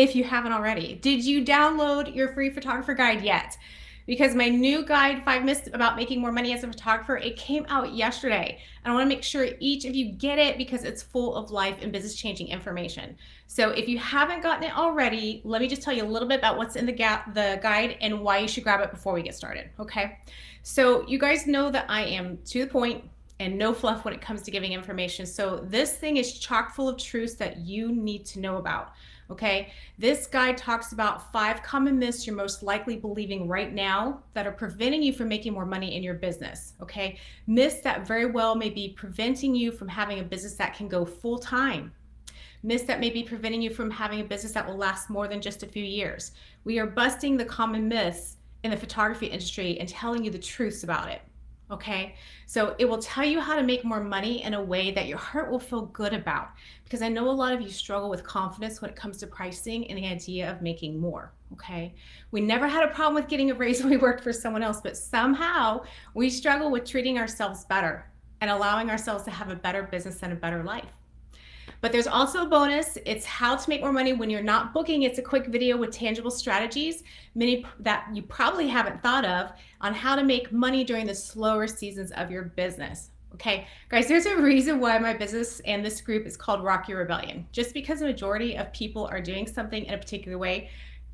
if you haven't already. Did you download your free photographer guide yet? Because my new guide, 5 Myths About Making More Money as a Photographer, it came out yesterday. And I want to make sure each of you get it because it's full of life and business changing information. So if you haven't gotten it already, let me just tell you a little bit about what's in the guide and why you should grab it before we get started, okay? So you guys know that I am to the point and no fluff when it comes to giving information. So this thing is chock full of truths that you need to know about. Okay, this guide talks about 5 common myths you're most likely believing right now that are preventing you from making more money in your business. Okay, myths that very well may be preventing you from having a business that can go full time. Myths that may be preventing you from having a business that will last more than just a few years. We are busting the common myths in the photography industry and telling you the truths about it. Okay, so it will tell you how to make more money in a way that your heart will feel good about, because I know a lot of you struggle with confidence when it comes to pricing and the idea of making more. Okay, we never had a problem with getting a raise when we worked for someone else, but somehow we struggle with treating ourselves better and allowing ourselves to have a better business and a better life. But there's also a bonus. It's how to make more money when you're not booking. It's a quick video with tangible strategies, many that you probably haven't thought of, on how to make money during the slower seasons of your business. Okay, guys, there's a reason why my business and this group is called Rock Your Rebellion. Just because the majority of people are doing something in a particular way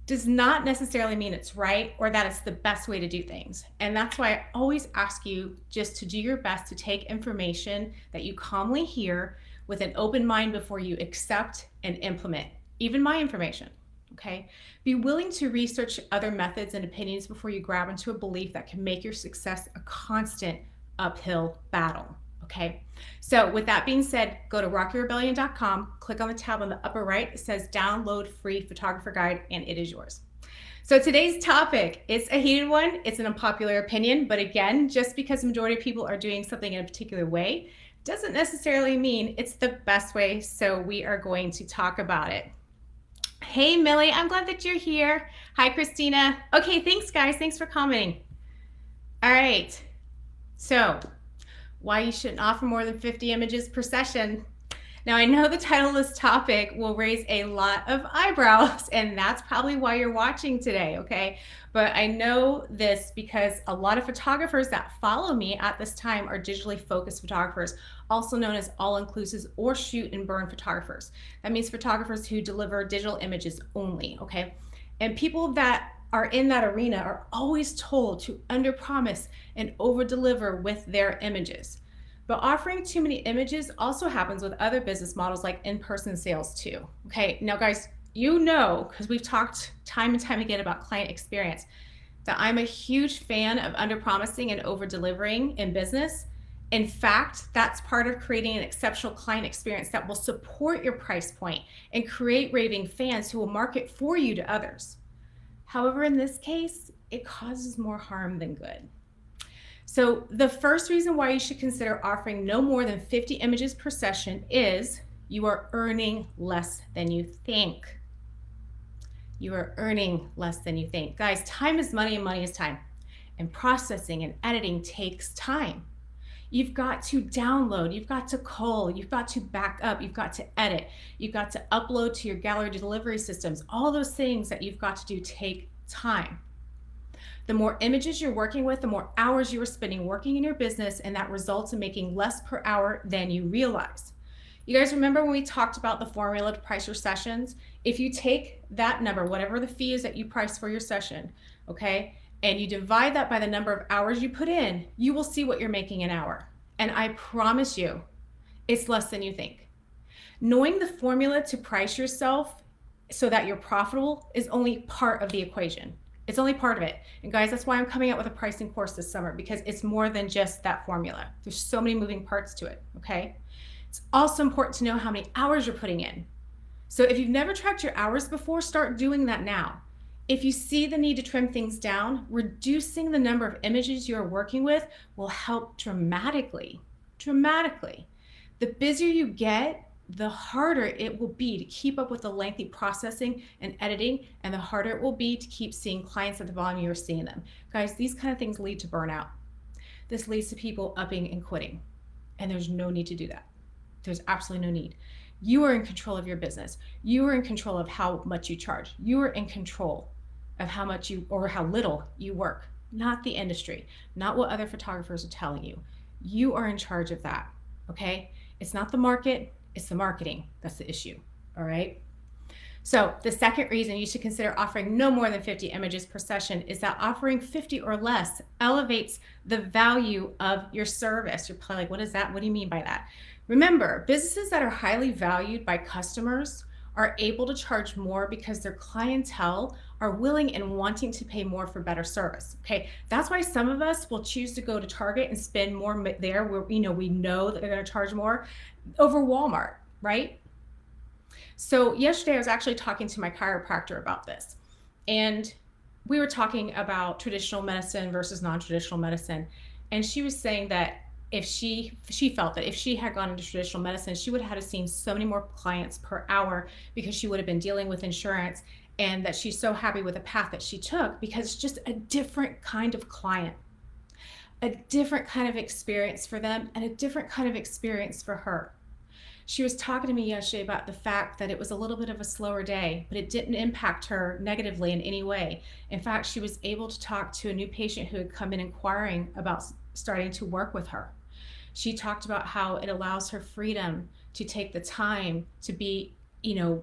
does not necessarily mean it's right or that it's the best way to do things. And that's why I always ask you just to do your best to take information that you calmly hear with an open mind before you accept and implement, even my information, okay? Be willing to research other methods and opinions before you grab into a belief that can make your success a constant uphill battle, okay? So with that being said, go to rockyourrebellion.com, click on the tab on the upper right, it says download free photographer guide, and it is yours. So today's topic, it's a heated one, it's an unpopular opinion, but again, just because the majority of people are doing something in a particular way, doesn't necessarily mean it's the best way, so we are going to talk about it. Hey, Millie, I'm glad that you're here. Hi, Christina. Okay, thanks, guys. Thanks for commenting. All right, so why you shouldn't offer more than 50 images per session. Now, I know the title of this topic will raise a lot of eyebrows, and that's probably why you're watching today, okay? But I know this because a lot of photographers that follow me at this time are digitally focused photographers, also known as all-inclusive or shoot and burn photographers. That means photographers who deliver digital images only, okay? And people that are in that arena are always told to underpromise and overdeliver with their images. But offering too many images also happens with other business models like in-person sales too. Okay, now guys, you know, because we've talked time and time again about client experience, that I'm a huge fan of underpromising and over-delivering in business. In fact, that's part of creating an exceptional client experience that will support your price point and create raving fans who will market for you to others. However, in this case, it causes more harm than good. So the first reason why you should consider offering no more than 50 images per session is you are earning less than you think. You are earning less than you think. Guys, time is money and money is time. And processing and editing takes time. You've got to download, you've got to cull, you've got to back up, you've got to edit, you've got to upload to your gallery delivery systems. All those things that you've got to do take time. The more images you're working with, the more hours you are spending working in your business, and that results in making less per hour than you realize. You guys remember when we talked about the formula to price your sessions? If you take that number, whatever the fee is that you price for your session, okay, and you divide that by the number of hours you put in, you will see what you're making an hour. And I promise you, it's less than you think. Knowing the formula to price yourself so that you're profitable is only part of the equation. It's only part of it. And guys, that's why I'm coming out with a pricing course this summer, because it's more than just that formula. There's so many moving parts to it, okay? It's also important to know how many hours you're putting in. So if you've never tracked your hours before, start doing that now. If you see the need to trim things down, reducing the number of images you're working with will help dramatically, dramatically. The busier you get, the harder it will be to keep up with the lengthy processing and editing, and the harder it will be to keep seeing clients at the volume you're seeing them. Guys, these kind of things lead to burnout. This leads to people upping and quitting, and there's no need to do that. There's absolutely no need. You are in control of your business. You are in control of how much you charge. You are in control of how much you or how little you work, not the industry, not what other photographers are telling you. You are in charge of that. Okay? It's not the market, it's the marketing. That's the issue. All right? So the second reason you should consider offering no more than 50 images per session is that offering 50 or less elevates the value of your service. You're probably like, what is that? What do you mean by that? Remember, businesses that are highly valued by customers are able to charge more because their clientele are willing and wanting to pay more for better service. Okay, that's why some of us will choose to go to Target and spend more there where we know that they're going to charge more over Walmart, right? So yesterday I was actually talking to my chiropractor about this, and we were talking about traditional medicine versus non-traditional medicine, and she was saying that if she felt that if she had gone into traditional medicine, she would have seen so many more clients per hour because she would have been dealing with insurance, and that she's so happy with the path that she took because it's just a different kind of client, a different kind of experience for them, and a different kind of experience for her. She was talking to me yesterday about the fact that it was a little bit of a slower day, but it didn't impact her negatively in any way. In fact, she was able to talk to a new patient who had come in inquiring about starting to work with her. She talked about how it allows her freedom to take the time to be,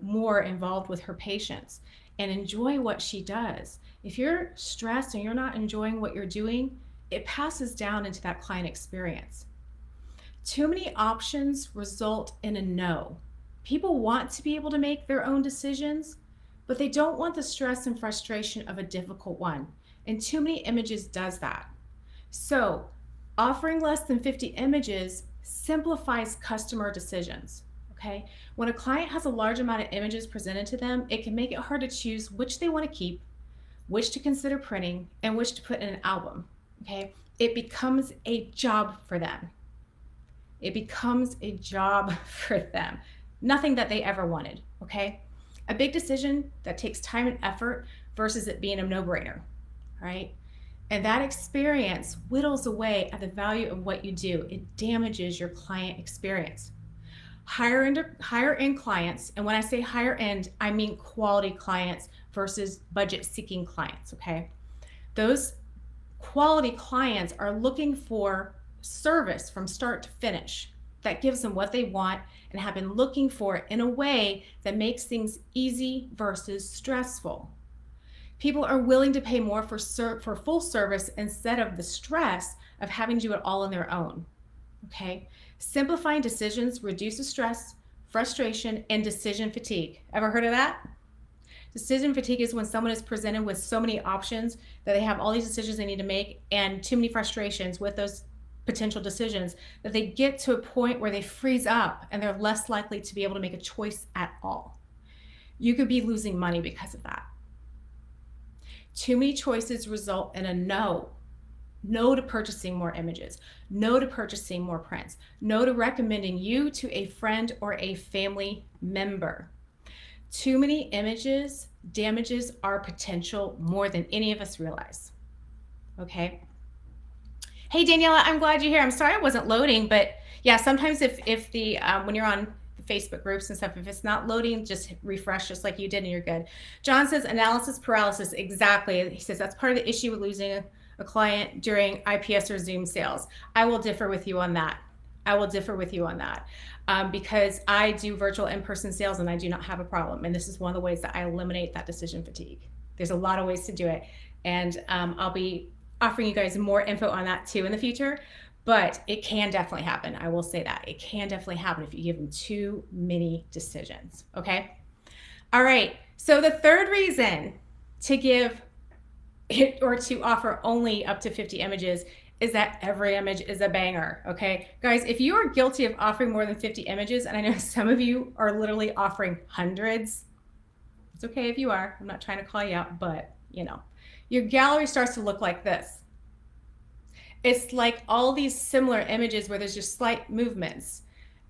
more involved with her patients and enjoy what she does. If you're stressed and you're not enjoying what you're doing, it passes down into that client experience. Too many options result in a no. People want to be able to make their own decisions, but they don't want the stress and frustration of a difficult one. And too many images does that. So, offering less than 50 images simplifies customer decisions. Okay? When a client has a large amount of images presented to them, it can make it hard to choose which they want to keep, which to consider printing, and which to put in an album. Okay? It becomes a job for them. It becomes a job for them. Nothing that they ever wanted, okay? A big decision that takes time and effort versus it being a no-brainer, right? And that experience whittles away at the value of what you do. It damages your client experience. Higher end clients, and when I say higher end, I mean quality clients versus budget-seeking clients, okay? Those quality clients are looking for service from start to finish that gives them what they want and have been looking for it in a way that makes things easy versus stressful. People are willing to pay more for full service instead of the stress of having to do it all on their own. Okay? Simplifying decisions reduces stress, frustration, and decision fatigue. Ever heard of that? Decision fatigue is when someone is presented with so many options that they have all these decisions they need to make and too many frustrations with those potential decisions that they get to a point where they freeze up and they're less likely to be able to make a choice at all. You could be losing money because of that. Too many choices result in a no. No to purchasing more images. No to purchasing more prints. No to recommending you to a friend or a family member. Too many images damages our potential more than any of us realize. Okay? Hey, Daniela, I'm glad you're here. I'm sorry I wasn't loading, but yeah, sometimes if the when you're on the Facebook groups and stuff, if it's not loading, just refresh just like you did and you're good. John says analysis paralysis. Exactly. He says that's part of the issue with losing a client during IPS or Zoom sales. I will differ with you on that. Because I do virtual in-person sales and I do not have a problem. And this is one of the ways that I eliminate that decision fatigue. There's a lot of ways to do it. And I'll be offering you guys more info on that too in the future, but it can definitely happen. I will say that. It can definitely happen if you give them too many decisions, okay? All right, so the third reason to give it or to offer only up to 50 images is that every image is a banger, okay? Guys, if you are guilty of offering more than 50 images, and I know some of you are literally offering hundreds, it's okay if you are. I'm not trying to call you out, but your gallery starts to look like this. It's like all these similar images where there's just slight movements.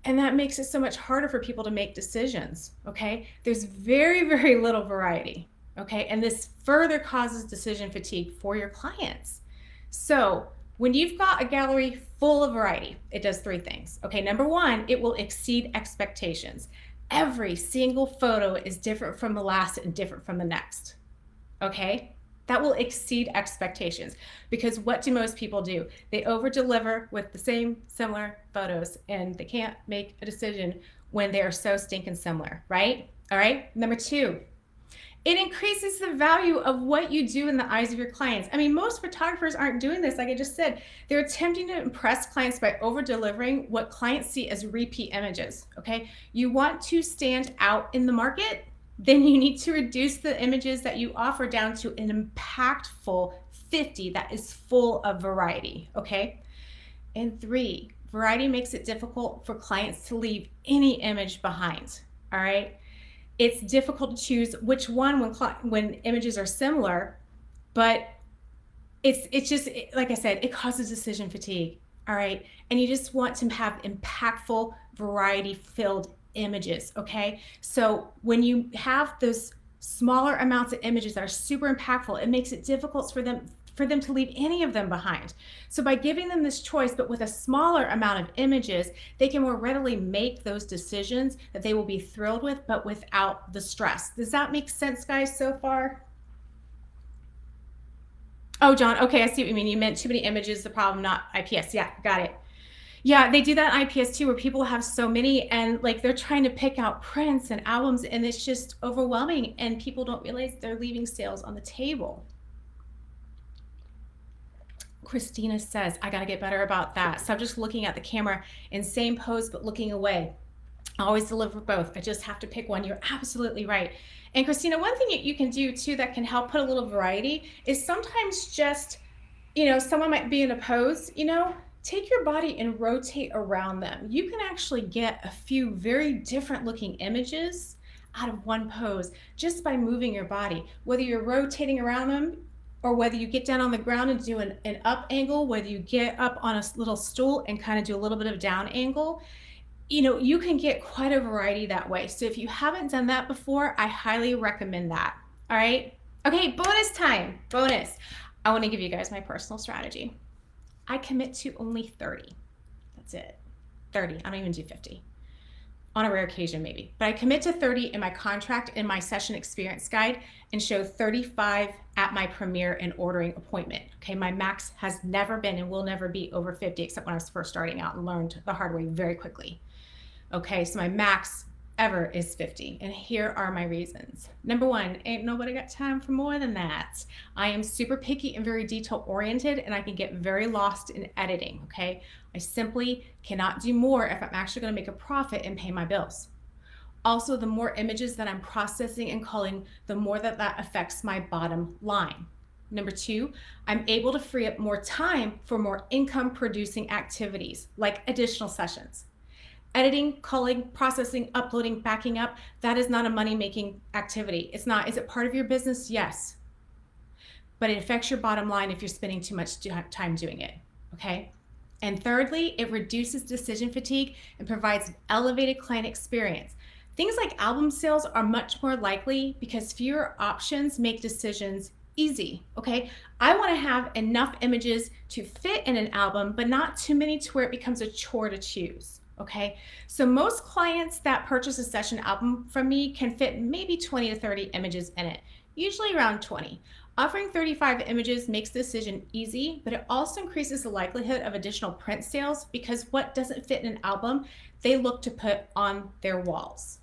And that makes it so much harder for people to make decisions, okay? There's very, very little variety, okay? And this further causes decision fatigue for your clients. So when you've got a gallery full of variety, it does three things. Okay, number one, it will exceed expectations. Every single photo is different from the last and different from the next. Okay? That will exceed expectations, because what do most people do? They over deliver with the same similar photos, and they can't make a decision when they are so stinking similar, right? All right. Number two, it increases the value of what you do in the eyes of your clients. I mean, most photographers aren't doing this. Like I just said, they're attempting to impress clients by over delivering what clients see as repeat images. Okay. You want to stand out in the market, then you need to reduce the images that you offer down to an impactful 50 that is full of variety. Okay. And three, variety makes it difficult for clients to leave any image behind. All right. It's difficult to choose which one when images are similar, but it's just, like I said, it causes decision fatigue. All right. And you just want to have impactful, variety filled images. Okay. So when you have those smaller amounts of images that are super impactful, it makes it difficult for them to leave any of them behind. So by giving them this choice, but with a smaller amount of images, they can more readily make those decisions that they will be thrilled with, but without the stress. Does that make sense, guys, so far? Oh, John, okay, I see what you mean. You meant too many images, the problem, not IPS. Yeah, got it. Yeah, they do that in IPS too, where people have so many and like they're trying to pick out prints and albums, and it's just overwhelming, and people don't realize they're leaving sales on the table. Christina says, I got to get better about that. So I'm just looking at the camera in same pose, but looking away. I always deliver both. I just have to pick one. You're absolutely right. And Christina, one thing you can do too that can help put a little variety is sometimes just, someone might be in a pose, take your body and rotate around them. You can actually get a few very different looking images out of one pose just by moving your body, whether you're rotating around them or whether you get down on the ground and do an up angle, whether you get up on a little stool and kind of do a little bit of down angle. You can get quite a variety that way. So if you haven't done that before, I highly recommend that. All right. Okay, bonus time. Bonus. I want to give you guys my personal strategy. I commit to only 30. That's it. 30. I don't even do 50. On a rare occasion, maybe. But I commit to 30 in my contract in my session experience guide and show 35 at my premiere and ordering appointment. Okay, my max has never been and will never be over 50, except when I was first starting out and learned the hard way very quickly. Okay, so my max ever is 50. And here are my reasons. Number one, ain't nobody got time for more than that. I am super picky and very detail oriented, and I can get very lost in editing. Okay, I simply cannot do more if I'm actually going to make a profit and pay my bills. Also, the more images that I'm processing and culling, the more that affects my bottom line. Number two, I'm able to free up more time for more income producing activities like additional sessions. Editing, culling, processing, uploading, backing up, that is not a money-making activity. It's not. Is it part of your business? Yes. But it affects your bottom line if you're spending too much time doing it, okay? And thirdly, it reduces decision fatigue and provides an elevated client experience. Things like album sales are much more likely because fewer options make decisions easy, okay? I want to have enough images to fit in an album, but not too many to where it becomes a chore to choose. Okay, so most clients that purchase a session album from me can fit maybe 20 to 30 images in it, usually around 20. Offering 35 images makes the decision easy, but it also increases the likelihood of additional print sales because what doesn't fit in an album, they look to put on their walls.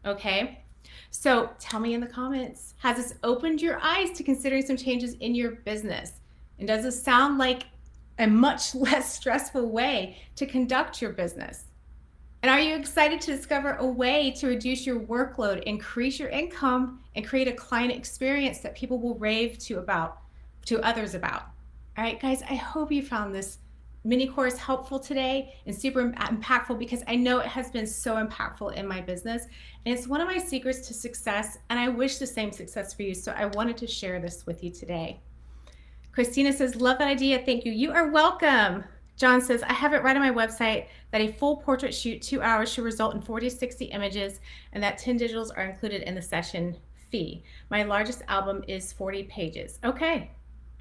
Okay, so tell me in the comments, has this opened your eyes to considering some changes in your business? And does this sound like a much less stressful way to conduct your business? And are you excited to discover a way to reduce your workload, increase your income, and create a client experience that people will rave to others about? All right, guys, I hope you found this mini course helpful today and super impactful, because I know it has been so impactful in my business. And it's one of my secrets to success, and I wish the same success for you. So I wanted to share this with you today. Christina says, love that idea. Thank you. You are welcome. John says, I have it right on my website that a full portrait shoot 2 hours should result in 40 to 60 images and that 10 digitals are included in the session fee. My largest album is 40 pages. Okay.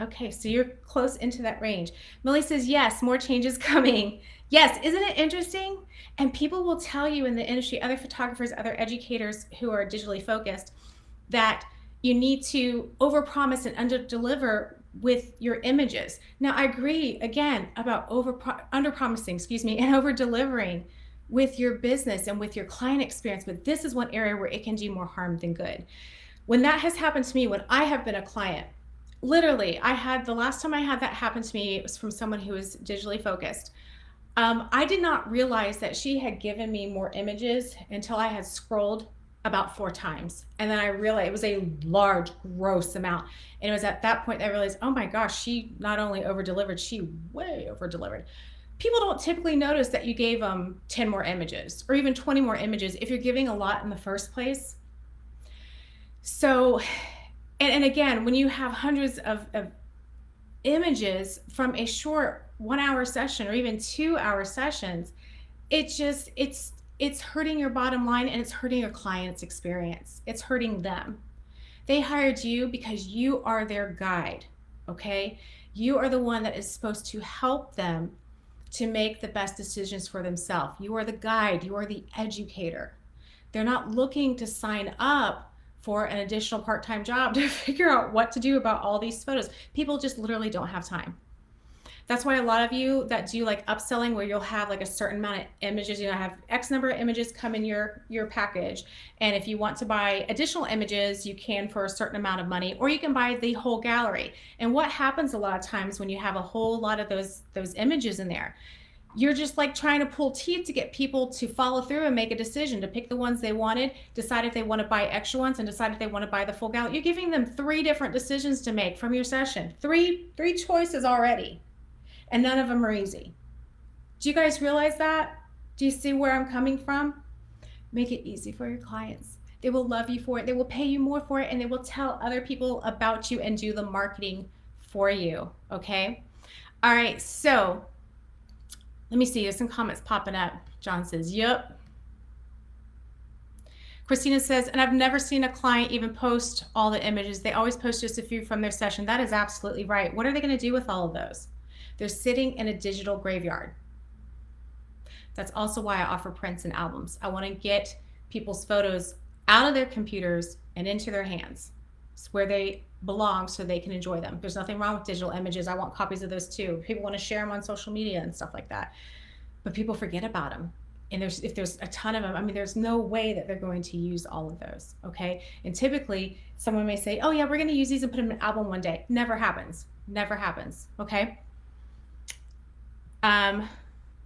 Okay, so you're close into that range. Millie says, yes, more changes coming. Yes, isn't it interesting? And people will tell you in the industry, other photographers, other educators who are digitally focused, that you need to overpromise and underdeliver with your images. Now, I agree again about underpromising, excuse me, and over-delivering with your business and with your client experience, but this is one area where it can do more harm than good. When that has happened to me, when I have been a client, literally, I had the last time I had that happen to me, it was from someone who was digitally focused. I did not realize that she had given me more images until I had scrolled about 4 times. And then I realized it was a large, gross amount. And it was at that point that I realized, oh my gosh, she not only over delivered, she way over delivered. People don't typically notice that you gave them 10 more images or even 20 more images if you're giving a lot in the first place. So, and again, when you have hundreds of images from a short 1 hour session or even 2 hour sessions, it's hurting your bottom line and it's hurting your client's experience. It's hurting them. They hired you because you are their guide, okay? You are the one that is supposed to help them to make the best decisions for themselves. You are the guide, you are the educator. They're not looking to sign up for an additional part-time job to figure out what to do about all these photos. People just literally don't have time. That's why a lot of you that do like upselling, where you'll have like a certain amount of images, you know, have X number of images come in your package. And if you want to buy additional images, you can for a certain amount of money, or you can buy the whole gallery. And what happens a lot of times when you have a whole lot of those images in there, you're just like trying to pull teeth to get people to follow through and make a decision to pick the ones they wanted, decide if they want to buy extra ones, and decide if they want to buy the full gallery. You're giving them 3 different decisions to make from your session. Three choices already, and none of them are easy. Do you guys realize that? Do you see where I'm coming from? Make it easy for your clients. They will love you for it. They will pay you more for it, and they will tell other people about you and do the marketing for you, okay? All right, so let me see, there's some comments popping up. John says, yep. Christina says, and I've never seen a client even post all the images. They always post just a few from their session. That is absolutely right. What are they going to do with all of those? They're sitting in a digital graveyard. That's also why I offer prints and albums. I want to get people's photos out of their computers and into their hands. It's where they belong so they can enjoy them. There's nothing wrong with digital images. I want copies of those too. People want to share them on social media and stuff like that. But people forget about them. And if there's a ton of them, I mean, there's no way that they're going to use all of those, okay? And typically, someone may say, oh yeah, we're going to use these and put them in an album one day. Never happens. Never happens, okay?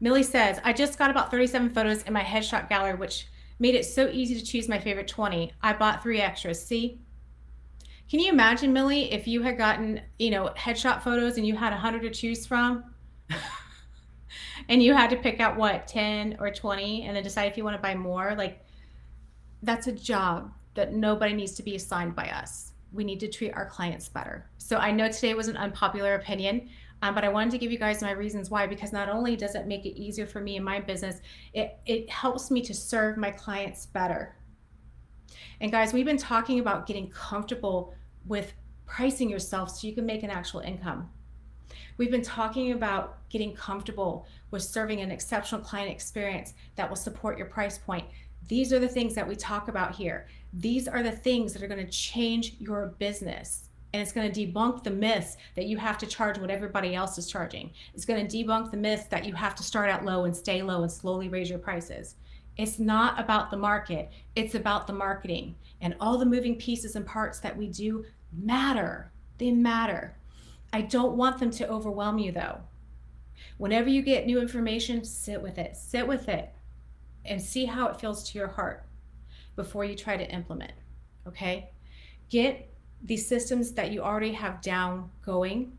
Millie says, I just got about 37 photos in my headshot gallery, which made it so easy to choose my favorite 20. I bought 3 extras. See? Can you imagine, Millie, if you had gotten, headshot photos and you had 100 to choose from? And you had to pick out what, 10 or 20 and then decide if you want to buy more? Like, that's a job that nobody needs to be assigned by us. We need to treat our clients better. So I know today was an unpopular opinion, but I wanted to give you guys my reasons why, because not only does it make it easier for me in my business, it helps me to serve my clients better. And guys, we've been talking about getting comfortable with pricing yourself so you can make an actual income. We've been talking about getting comfortable with serving an exceptional client experience that will support your price point. These are the things that we talk about here. These are the things that are going to change your business. And it's going to debunk the myths that you have to charge what everybody else is charging. It's going to debunk the myth that you have to start out low and stay low and slowly raise your prices. It's not about the market. It's about the marketing. And all the moving pieces and parts that we do matter. They matter. I don't want them to overwhelm you though. Whenever you get new information, sit with it and see how it feels to your heart before you try to implement, okay? Get the systems that you already have down going,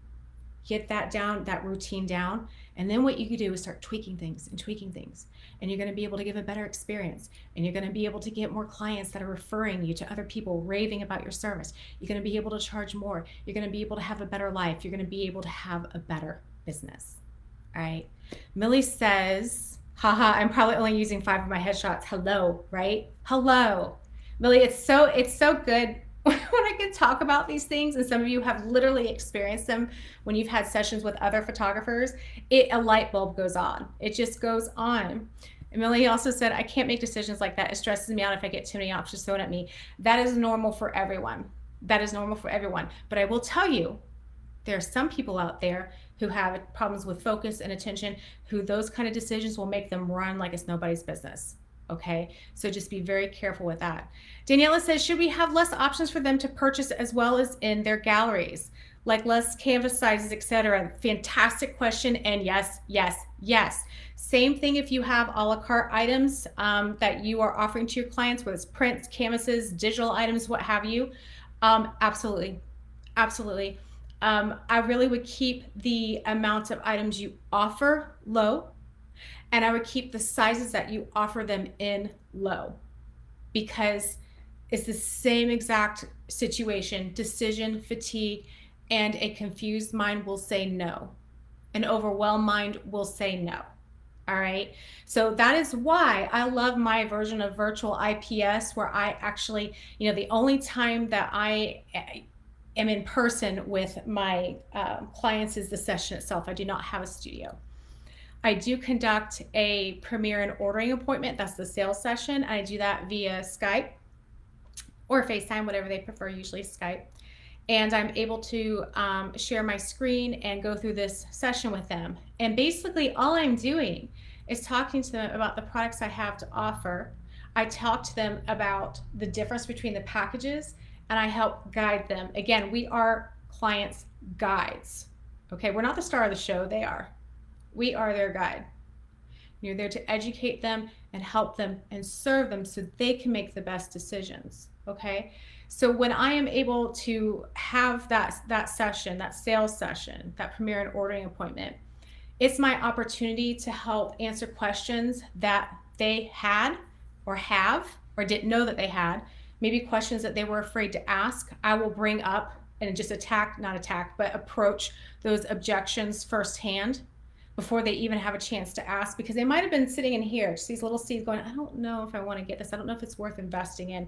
get that down, that routine down, and then what you can do is start tweaking things, and you're going to be able to give a better experience, and you're going to be able to get more clients that are referring you to other people, raving about your service. You're going to be able to charge more. You're going to be able to have a better life. You're going to be able to have a better business. All right. Millie says, haha, I'm probably only using 5 of my headshots. Hello, right? Hello. Millie, it's so good when I can talk about these things, and some of you have literally experienced them when you've had sessions with other photographers, a light bulb goes on. It just goes on. Emily also said, I can't make decisions like that. It stresses me out if I get too many options thrown at me. That is normal for everyone. That is normal for everyone. But I will tell you, there are some people out there who have problems with focus and attention, who those kind of decisions will make them run like it's nobody's business. Okay, so just be very careful with that. Daniela says, should we have less options for them to purchase as well as in their galleries, like less canvas sizes, etc.? Fantastic question, and yes, yes, yes. Same thing if you have a la carte items that you are offering to your clients, whether it's prints, canvases, digital items, what have you. Absolutely, absolutely. I really would keep the amount of items you offer low, and I would keep the sizes that you offer them in low, because it's the same exact situation, decision fatigue, and a confused mind will say no. An overwhelmed mind will say no. All right. So that is why I love my version of virtual IPS, where I actually, the only time that I am in person with my clients is the session itself. I do not have a studio. I do conduct a premiere and ordering appointment. That's the sales session. I do that via Skype or FaceTime, whatever they prefer, usually Skype. And I'm able to share my screen and go through this session with them. And basically all I'm doing is talking to them about the products I have to offer. I talk to them about the difference between the packages, and I help guide them. Again, we are clients' guides. Okay, we're not the star of the show, they are. We are their guide. You're there to educate them and help them and serve them so they can make the best decisions. Okay, so when I am able to have that session, that sales session, that premiere and ordering appointment, it's my opportunity to help answer questions that they had or have or didn't know that they had, maybe questions that they were afraid to ask. I will bring up and just approach those objections firsthand before they even have a chance to ask, because they might have been sitting in here, just these little seeds going, I don't know if I want to get this. I don't know if it's worth investing in.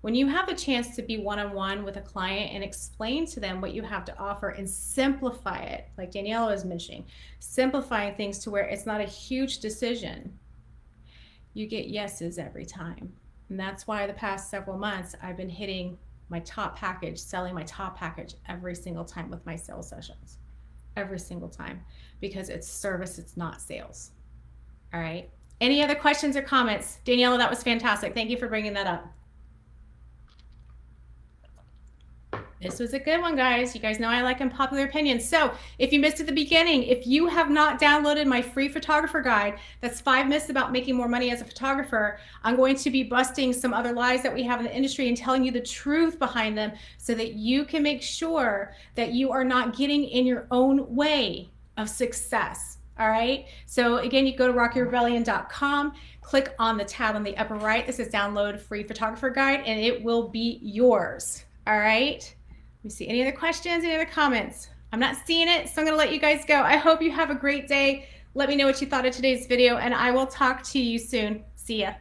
When you have a chance to be one-on-one with a client and explain to them what you have to offer and simplify it, like Daniela was mentioning, simplifying things to where it's not a huge decision, you get yeses every time. And that's why the past several months I've been hitting my top package, selling my top package every single time with my sales sessions. Every single time, because it's service, it's not sales. All right. Any other questions or comments? Daniela, that was fantastic. Thank you for bringing that up. This was a good one, guys. You guys know I like unpopular opinions. So if you missed at the beginning, if you have not downloaded my free photographer guide, that's 5 myths about making more money as a photographer, I'm going to be busting some other lies that we have in the industry and telling you the truth behind them so that you can make sure that you are not getting in your own way of success. All right. So again, you go to rockyrebellion.com, click on the tab on the upper right that says download free photographer guide, and it will be yours. All right. Let me see. Any other questions? Any other comments? I'm not seeing it, so I'm going to let you guys go. I hope you have a great day. Let me know what you thought of today's video, and I will talk to you soon. See ya.